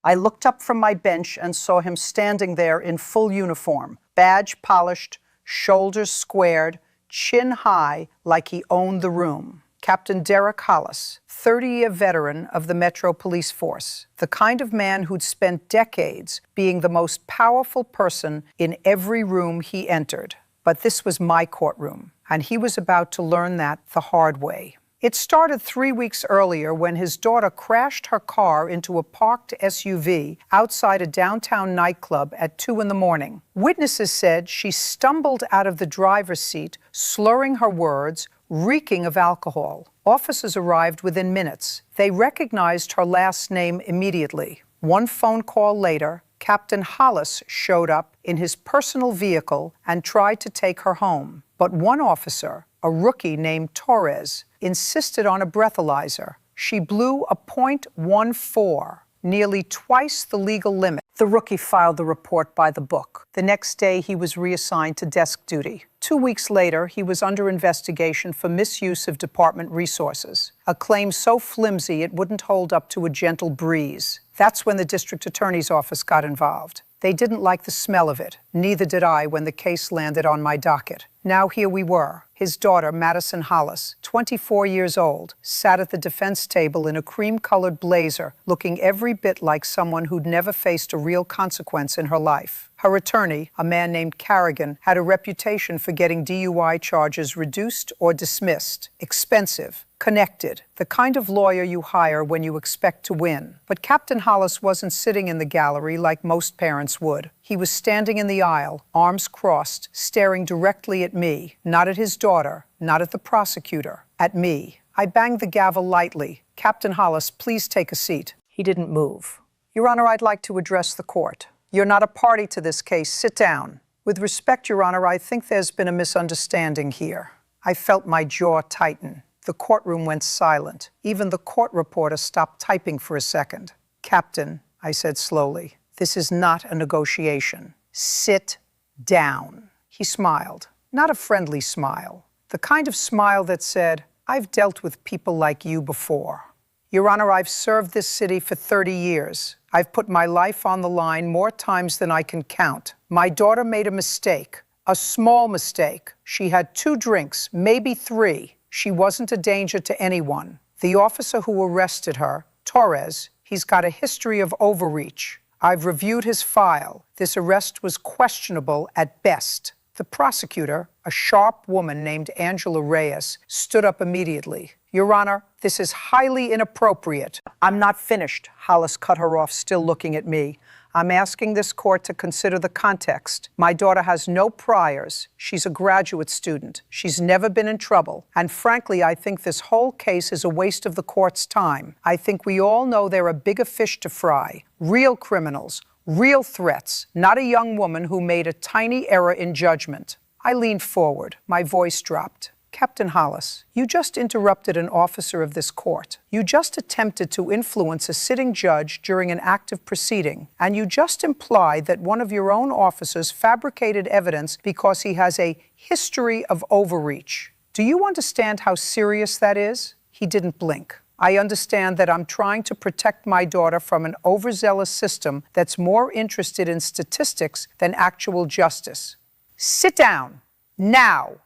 I looked up from my bench and saw him standing there in full uniform, badge polished, shoulders squared, chin high, like he owned the room. Captain Derek Hollis, 30-year veteran of the Metro Police Force, the kind of man who'd spent decades being the most powerful person in every room he entered. But this was my courtroom, and he was about to learn that the hard way. It started 3 weeks earlier when his daughter crashed her car into a parked SUV outside a downtown nightclub at 2 in the morning. Witnesses said she stumbled out of the driver's seat, slurring her words, reeking of alcohol. Officers arrived within minutes. They recognized her last name immediately. One phone call later, Captain Hollis showed up in his personal vehicle and tried to take her home. But one officer, a rookie named Torres, insisted on a breathalyzer. She blew a .14, nearly twice the legal limit. The rookie filed the report by the book. The next day, he was reassigned to desk duty. 2 weeks later, he was under investigation for misuse of department resources, a claim so flimsy it wouldn't hold up to a gentle breeze. That's when the district attorney's office got involved. They didn't like the smell of it. Neither did I when the case landed on my docket. Now here we were. His daughter, Madison Hollis, 24 years old, sat at the defense table in a cream-colored blazer, looking every bit like someone who'd never faced a real consequence in her life. Her attorney, a man named Carrigan, had a reputation for getting DUI charges reduced or dismissed. Expensive, connected, the kind of lawyer you hire when you expect to win. But Captain Hollis wasn't sitting in the gallery like most parents would. He was standing in the aisle, arms crossed, staring directly at me, not at his daughter, not at the prosecutor, at me. I banged the gavel lightly. Captain Hollis, please take a seat. He didn't move. Your Honor, I'd like to address the court. You're not a party to this case. Sit down. With respect, Your Honor, I think there's been a misunderstanding here. I felt my jaw tighten. The courtroom went silent. Even the court reporter stopped typing for a second. Captain, I said slowly, this is not a negotiation. Sit down. He smiled. Not a friendly smile. The kind of smile that said, I've dealt with people like you before. Your Honor, I've served this city for 30 years. I've put my life on the line more times than I can count. My daughter made a mistake, a small mistake. She had 2 drinks, maybe 3. She wasn't a danger to anyone. The officer who arrested her, Torres, he's got a history of overreach. I've reviewed his file. This arrest was questionable at best. The prosecutor, a sharp woman named Angela Reyes, stood up immediately. Your Honor, this is highly inappropriate. I'm not finished. Hollis cut her off, still looking at me. I'm asking this court to consider the context. My daughter has no priors. She's a graduate student. She's never been in trouble. And frankly, I think this whole case is a waste of the court's time. I think we all know there are bigger fish to fry. Real criminals, real threats, not a young woman who made a tiny error in judgment. I leaned forward. My voice dropped. Captain Hollis, you just interrupted an officer of this court. You just attempted to influence a sitting judge during an active proceeding, and you just implied that one of your own officers fabricated evidence because he has a history of overreach. Do you understand how serious that is? He didn't blink. I understand that I'm trying to protect my daughter from an overzealous system that's more interested in statistics than actual justice. Sit down, now,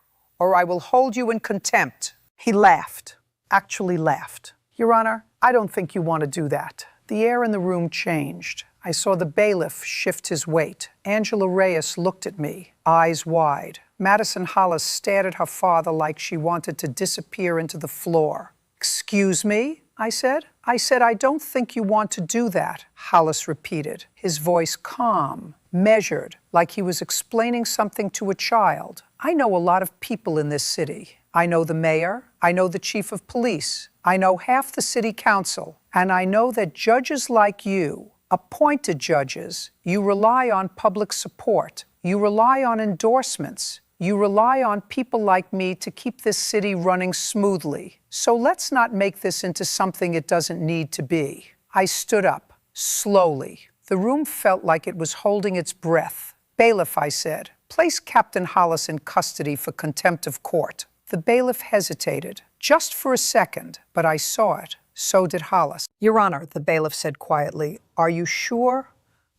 or I will hold you in contempt. He laughed, actually laughed. Your Honor, I don't think you want to do that. The air in the room changed. I saw the bailiff shift his weight. Angela Reyes looked at me, eyes wide. Madison Hollis stared at her father like she wanted to disappear into the floor. Excuse me, I said. I don't think you want to do that, Hollis repeated, his voice calm, measured, like he was explaining something to a child. I know a lot of people in this city. I know the mayor. I know the chief of police. I know half the city council. And I know that judges like you, appointed judges, you rely on public support. You rely on endorsements. You rely on people like me to keep this city running smoothly. So let's not make this into something it doesn't need to be. I stood up, slowly. The room felt like it was holding its breath. Bailiff, I said, place Captain Hollis in custody for contempt of court. The bailiff hesitated, just for a second, but I saw it. So did Hollis. Your Honor, the bailiff said quietly, are you sure?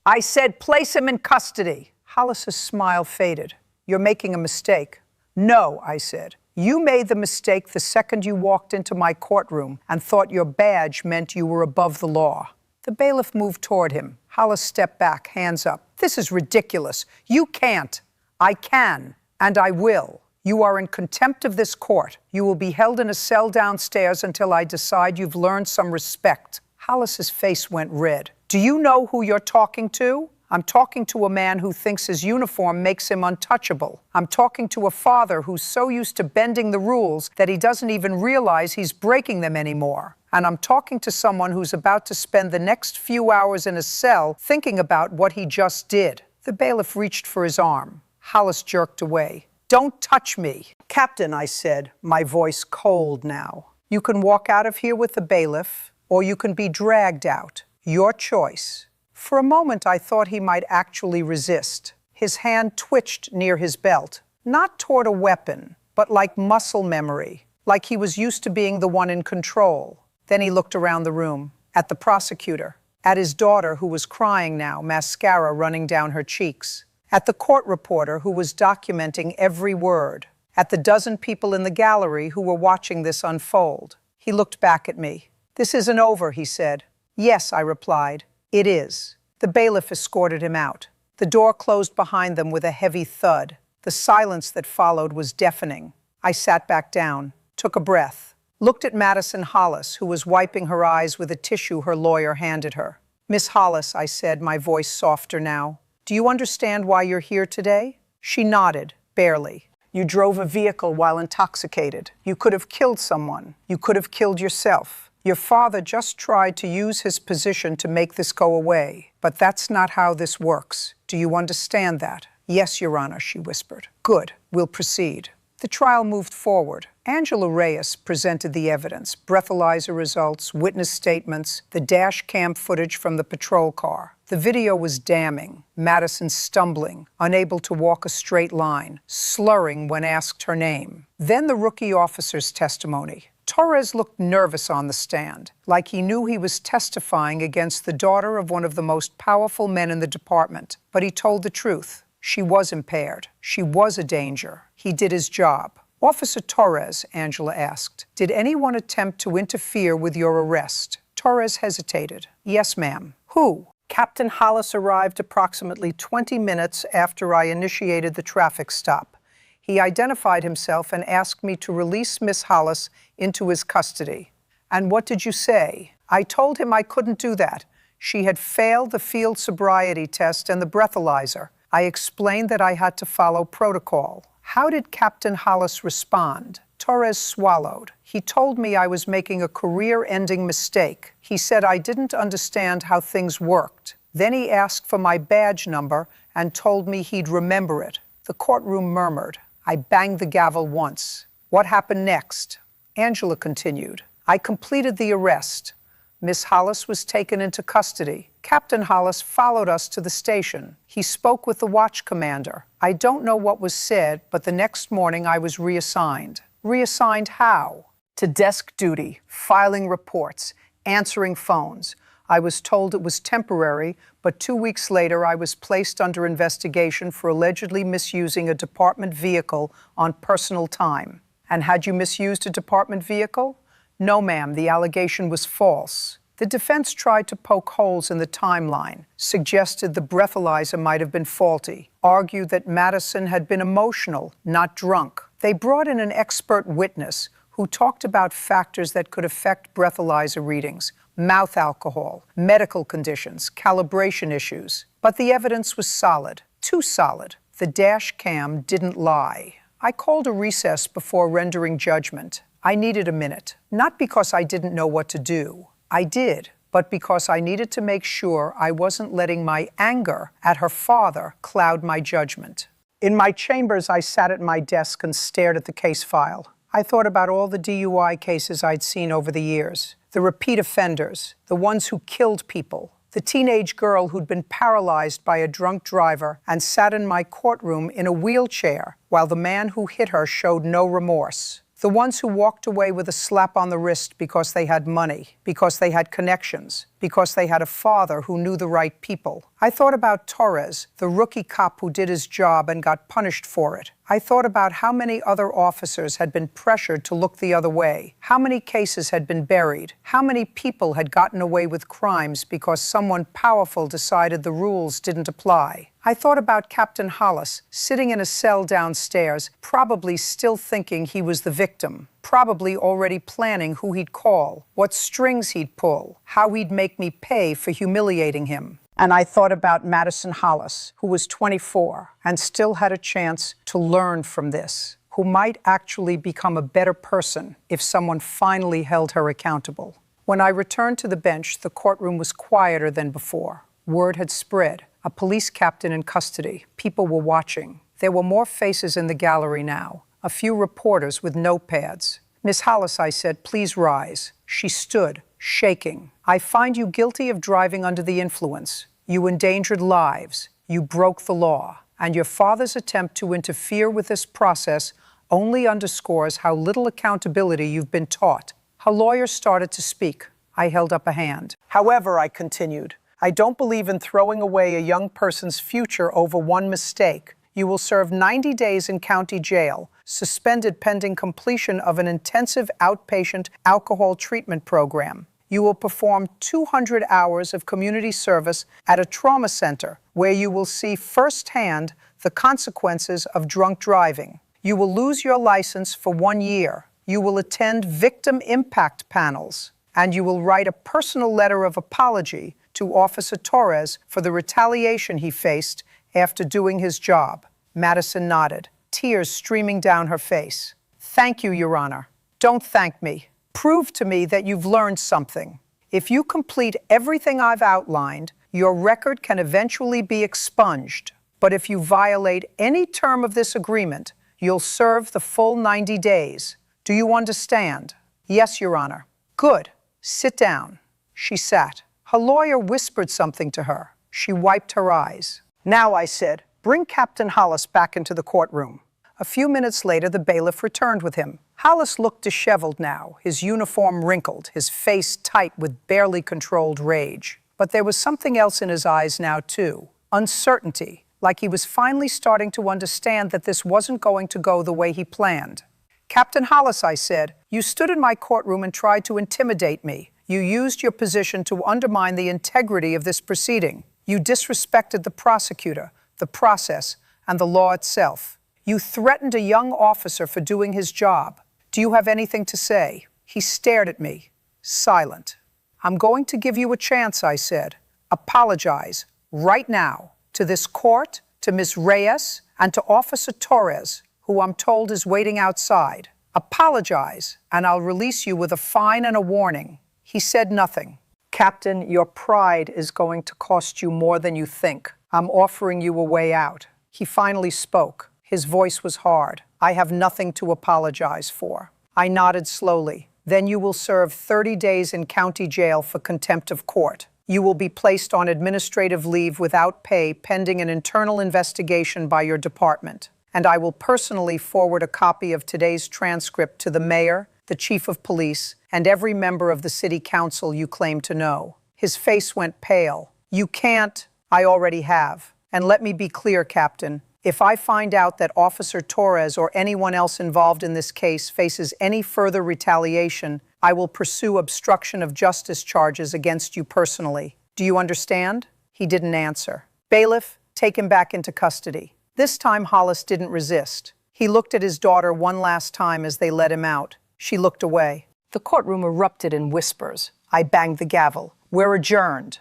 I said place him in custody. Hollis's smile faded. You're making a mistake. No, I said. You made the mistake the second you walked into my courtroom and thought your badge meant you were above the law. The bailiff moved toward him. Hollis stepped back, hands up. This is ridiculous. You can't. I can, and I will. You are in contempt of this court. You will be held in a cell downstairs until I decide you've learned some respect. Hollis's face went red. Do you know who you're talking to? I'm talking to a man who thinks his uniform makes him untouchable. I'm talking to a father who's so used to bending the rules that he doesn't even realize he's breaking them anymore. And I'm talking to someone who's about to spend the next few hours in a cell thinking about what he just did. The bailiff reached for his arm. Hollis jerked away. Don't touch me. Captain, I said, my voice cold now. You can walk out of here with the bailiff, or you can be dragged out. Your choice. For a moment, I thought he might actually resist. His hand twitched near his belt, not toward a weapon, but like muscle memory, like he was used to being the one in control. Then he looked around the room, at the prosecutor, at his daughter who was crying now, mascara running down her cheeks, at the court reporter who was documenting every word, at the dozen people in the gallery who were watching this unfold. He looked back at me. This isn't over, he said. Yes, I replied. It is. The bailiff escorted him out. The door closed behind them with a heavy thud. The silence that followed was deafening. I sat back down, took a breath, looked at Madison Hollis, who was wiping her eyes with a tissue her lawyer handed her. Miss Hollis, I said, my voice softer now, do you understand why you're here today? She nodded, barely. You drove a vehicle while intoxicated. You could have killed someone. You could have killed yourself. Your father just tried to use his position to make this go away. But that's not how this works. Do you understand that? Yes, Your Honor, she whispered. Good. We'll proceed. The trial moved forward. Angela Reyes presented the evidence, breathalyzer results, witness statements, the dash cam footage from the patrol car. The video was damning. Madison stumbling, unable to walk a straight line, slurring when asked her name. Then the rookie officer's testimony. Torres looked nervous on the stand, like he knew he was testifying against the daughter of one of the most powerful men in the department. But he told the truth. She was impaired. She was a danger. He did his job. Officer Torres, Angela asked, did anyone attempt to interfere with your arrest? Torres hesitated. Yes, ma'am. Who? Captain Hollis arrived approximately 20 minutes after I initiated the traffic stop. He identified himself and asked me to release Miss Hollis into his custody. And what did you say? I told him I couldn't do that. She had failed the field sobriety test and the breathalyzer. I explained that I had to follow protocol. How did Captain Hollis respond? Torres swallowed. He told me I was making a career-ending mistake. He said I didn't understand how things worked. Then he asked for my badge number and told me he'd remember it. The courtroom murmured. I banged the gavel once. What happened next? Angela continued. I completed the arrest. Miss Hollis was taken into custody. Captain Hollis followed us to the station. He spoke with the watch commander. I don't know what was said, but the next morning I was reassigned. Reassigned how? To desk duty, filing reports, answering phones. I was told it was temporary, but 2 weeks later I was placed under investigation for allegedly misusing a department vehicle on personal time. And had you misused a department vehicle? No, ma'am, the allegation was false. The defense tried to poke holes in the timeline, suggested the breathalyzer might have been faulty, argued that Madison had been emotional, not drunk. They brought in an expert witness who talked about factors that could affect breathalyzer readings, mouth alcohol, medical conditions, calibration issues. But the evidence was solid, too solid. The dash cam didn't lie. I called a recess before rendering judgment. I needed a minute, not because I didn't know what to do. I did, but because I needed to make sure I wasn't letting my anger at her father cloud my judgment. In my chambers, I sat at my desk and stared at the case file. I thought about all the DUI cases I'd seen over the years, the repeat offenders, the ones who killed people, the teenage girl who'd been paralyzed by a drunk driver and sat in my courtroom in a wheelchair while the man who hit her showed no remorse. The ones who walked away with a slap on the wrist because they had money, because they had connections, because they had a father who knew the right people. I thought about Torres, the rookie cop who did his job and got punished for it. I thought about how many other officers had been pressured to look the other way, how many cases had been buried, how many people had gotten away with crimes because someone powerful decided the rules didn't apply. I thought about Captain Hollis, sitting in a cell downstairs, probably still thinking he was the victim, probably already planning who he'd call, what strings he'd pull, how he'd make me pay for humiliating him. And I thought about Madison Hollis, who was 24 and still had a chance to learn from this, who might actually become a better person if someone finally held her accountable. When I returned to the bench, the courtroom was quieter than before. Word had spread. A police captain in custody. People were watching. There were more faces in the gallery now. A few reporters with notepads. "Miss Hollis," I said, "please rise." She stood, shaking. "I find you guilty of driving under the influence. You endangered lives. You broke the law. And your father's attempt to interfere with this process only underscores how little accountability you've been taught." Her lawyer started to speak. I held up a hand. "However," I continued, "I don't believe in throwing away a young person's future over one mistake. You will serve 90 days in county jail, suspended pending completion of an intensive outpatient alcohol treatment program. You will perform 200 hours of community service at a trauma center where you will see firsthand the consequences of drunk driving. You will lose your license for 1 year. You will attend victim impact panels, and you will write a personal letter of apology to Officer Torres for the retaliation he faced after doing his job." Madison nodded, tears streaming down her face. "Thank you, Your Honor." "Don't thank me. Prove to me that you've learned something. If you complete everything I've outlined, your record can eventually be expunged. But if you violate any term of this agreement, you'll serve the full 90 days. Do you understand?" "Yes, Your Honor." "Good. Sit down." She sat. Her lawyer whispered something to her. She wiped her eyes. "Now," I said, "bring Captain Hollis back into the courtroom." A few minutes later, the bailiff returned with him. Hollis looked disheveled now, his uniform wrinkled, his face tight with barely controlled rage. But there was something else in his eyes now, too. Uncertainty, like he was finally starting to understand that this wasn't going to go the way he planned. "Captain Hollis," I said, "you stood in my courtroom and tried to intimidate me. You used your position to undermine the integrity of this proceeding. You disrespected the prosecutor, the process, and the law itself. You threatened a young officer for doing his job. Do you have anything to say?" He stared at me, silent. "I'm going to give you a chance," I said. "Apologize, right now, to this court, to Miss Reyes, and to Officer Torres, who I'm told is waiting outside. Apologize, and I'll release you with a fine and a warning." He said nothing. "Captain, your pride is going to cost you more than you think. I'm offering you a way out." He finally spoke. His voice was hard. "I have nothing to apologize for." I nodded slowly. "Then you will serve 30 days in county jail for contempt of court. You will be placed on administrative leave without pay pending an internal investigation by your department. And I will personally forward a copy of today's transcript to the mayor, the chief of police, and every member of the city council you claim to know." His face went pale. "You can't." "I already have. And let me be clear, Captain. If I find out that Officer Torres or anyone else involved in this case faces any further retaliation, I will pursue obstruction of justice charges against you personally. Do you understand?" He didn't answer. "Bailiff, take him back into custody." This time Hollis didn't resist. He looked at his daughter one last time as they let him out. She looked away. The courtroom erupted in whispers. I banged the gavel. "We're adjourned."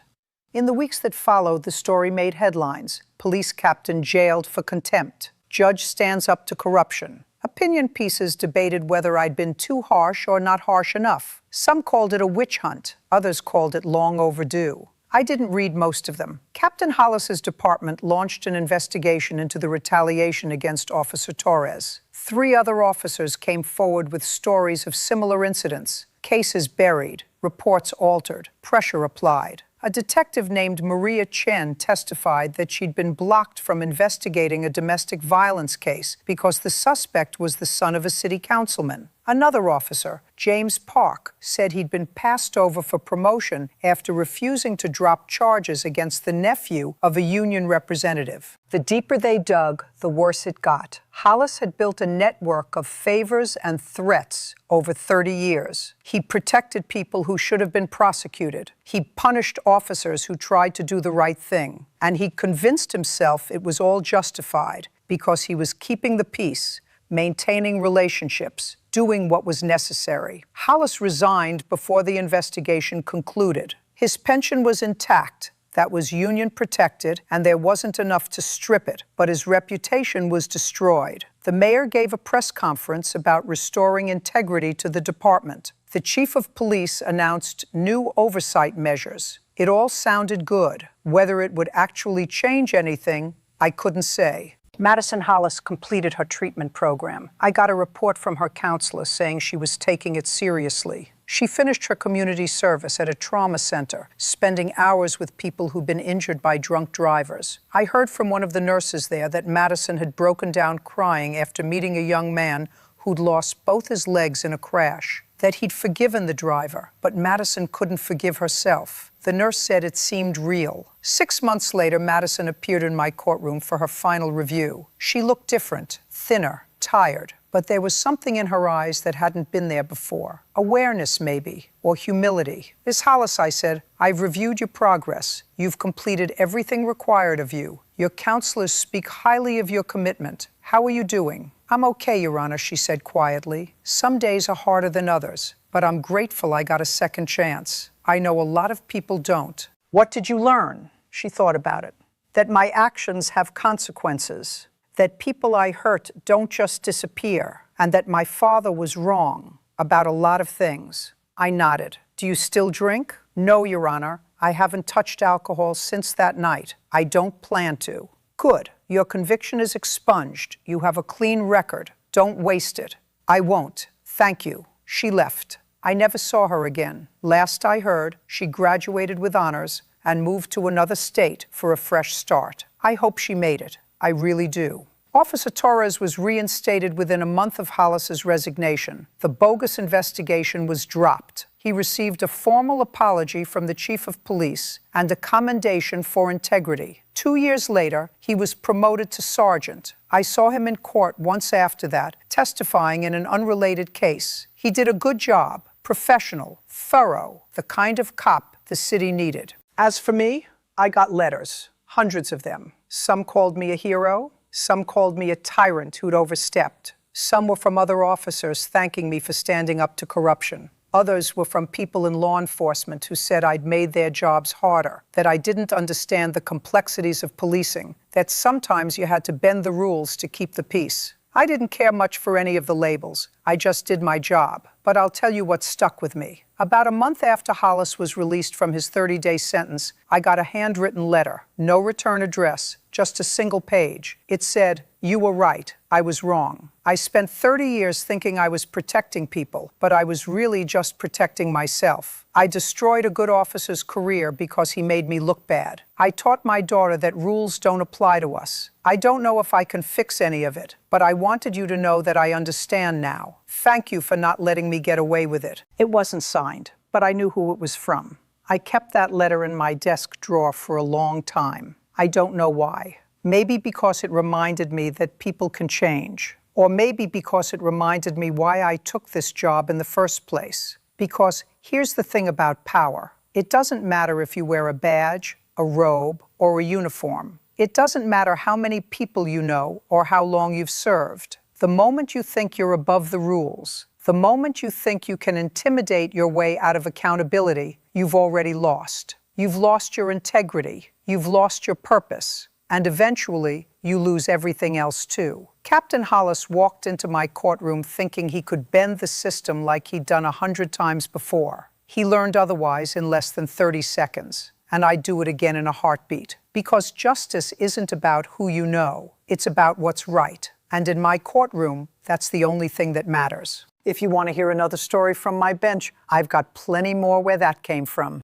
In the weeks that followed, the story made headlines. Police captain jailed for contempt. Judge stands up to corruption. Opinion pieces debated whether I'd been too harsh or not harsh enough. Some called it a witch hunt. Others called it long overdue. I didn't read most of them. Captain Hollis's department launched an investigation into the retaliation against Officer Torres. 3 other officers came forward with stories of similar incidents. Cases buried, reports altered, pressure applied. A detective named Maria Chen testified that she'd been blocked from investigating a domestic violence case because the suspect was the son of a city councilman. Another officer, James Park, said he'd been passed over for promotion after refusing to drop charges against the nephew of a union representative. The deeper they dug, the worse it got. Hollis had built a network of favors and threats over 30 years. He protected people who should have been prosecuted. He punished officers who tried to do the right thing. And he convinced himself it was all justified because he was keeping the peace, maintaining relationships, doing what was necessary. Hollis resigned before the investigation concluded. His pension was intact. That was union protected, and there wasn't enough to strip it, but his reputation was destroyed. The mayor gave a press conference about restoring integrity to the department. The chief of police announced new oversight measures. It all sounded good. Whether it would actually change anything, I couldn't say. Madison Hollis completed her treatment program. I got a report from her counselor saying she was taking it seriously. She finished her community service at a trauma center, spending hours with people who'd been injured by drunk drivers. I heard from one of the nurses there that Madison had broken down crying after meeting a young man who'd lost both his legs in a crash, that he'd forgiven the driver, but Madison couldn't forgive herself. The nurse said it seemed real. 6 months later, Madison appeared in my courtroom for her final review. She looked different, thinner, tired, but there was something in her eyes that hadn't been there before. Awareness, maybe, or humility. "Miss Hollis," I said, "I've reviewed your progress. You've completed everything required of you. Your counselors speak highly of your commitment. How are you doing?" "I'm okay, Your Honor," she said quietly. "Some days are harder than others, but I'm grateful I got a second chance. I know a lot of people don't." "What did you learn?" She thought about it. "That my actions have consequences. That people I hurt don't just disappear. And that my father was wrong about a lot of things." I nodded. "Do you still drink?" "No, Your Honor. I haven't touched alcohol since that night. I don't plan to." "Good. Your conviction is expunged. You have a clean record. Don't waste it." "I won't. Thank you." She left. I never saw her again. Last I heard, she graduated with honors and moved to another state for a fresh start. I hope she made it. I really do. Officer Torres was reinstated within a month of Hollis's resignation. The bogus investigation was dropped. He received a formal apology from the chief of police and a commendation for integrity. 2 years later, he was promoted to sergeant. I saw him in court once after that, testifying in an unrelated case. He did a good job, professional, thorough, the kind of cop the city needed. As for me, I got letters, hundreds of them. Some called me a hero. Some called me a tyrant who'd overstepped. Some were from other officers thanking me for standing up to corruption. Others were from people in law enforcement who said I'd made their jobs harder, that I didn't understand the complexities of policing, that sometimes you had to bend the rules to keep the peace. I didn't care much for any of the labels. I just did my job. But I'll tell you what stuck with me. About a month after Hollis was released from his 30-day sentence, I got a handwritten letter. No return address, just a single page. It said, "You were right. I was wrong. I spent 30 years thinking I was protecting people, but I was really just protecting myself. I destroyed a good officer's career because he made me look bad. I taught my daughter that rules don't apply to us. I don't know if I can fix any of it, but I wanted you to know that I understand now. Thank you for not letting me get away with it." It wasn't signed, but I knew who it was from. I kept that letter in my desk drawer for a long time. I don't know why. Maybe because it reminded me that people can change. Or maybe because it reminded me why I took this job in the first place. Because here's the thing about power. It doesn't matter if you wear a badge, a robe, or a uniform. It doesn't matter how many people you know or how long you've served. The moment you think you're above the rules, the moment you think you can intimidate your way out of accountability, you've already lost. You've lost your integrity. You've lost your purpose. And eventually, you lose everything else too. Captain Hollis walked into my courtroom thinking he could bend the system like he'd done 100 times before. He learned otherwise in less than 30 seconds. And I'd do it again in a heartbeat. Because justice isn't about who you know. It's about what's right. And in my courtroom, that's the only thing that matters. If you want to hear another story from my bench, I've got plenty more where that came from.